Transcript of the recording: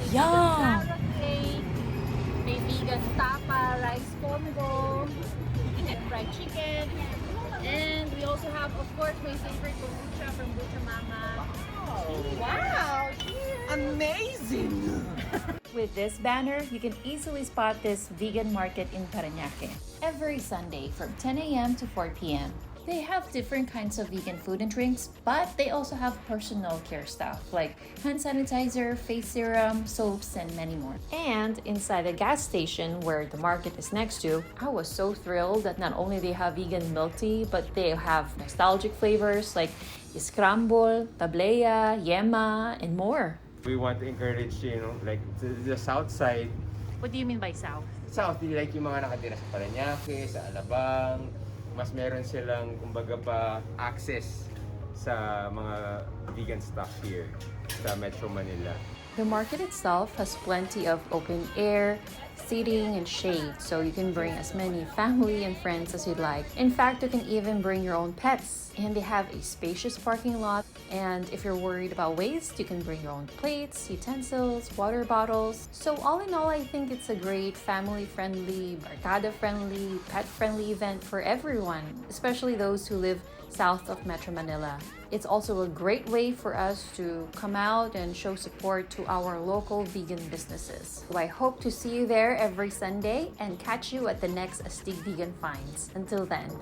Yum! Carrot cake, may vegan tapa, rice combo, and fried chicken. And we also have, of course, my favorite kombucha from Bucha Mama. Wow! Cheers! Amazing! With this banner, you can easily spot this vegan market in Parañaque every Sunday from 10 a.m. to 4 p.m. They have different kinds of vegan food and drinks, but they also have personal care stuff like hand sanitizer, face serum, soaps, and many more. And inside the gas station where the market is next to, I was so thrilled that not only they have vegan milk tea, but they have nostalgic flavors like scramble, tablea, yema, and more. We want to encourage, like the south side. What do you mean by south? South, like yung mga nakatira sa Parañaque, sa Alabang, mas meron silang, kumbaga pa, access sa mga vegan stuff here sa Metro Manila. The market itself has plenty of open air, seating, and shade, so you can bring as many family and friends as you'd like. In fact, you can even bring your own pets. And they have a spacious parking lot. And if you're worried about waste, you can bring your own plates, utensils, water bottles. So all in all, I think it's a great family-friendly, barkada-friendly, pet-friendly event for everyone, especially those who live south of Metro Manila. It's also a great way for us to come out and show support to our local vegan businesses. So I hope to see you there every Sunday and catch you at the next AstigVegan Finds. Until then.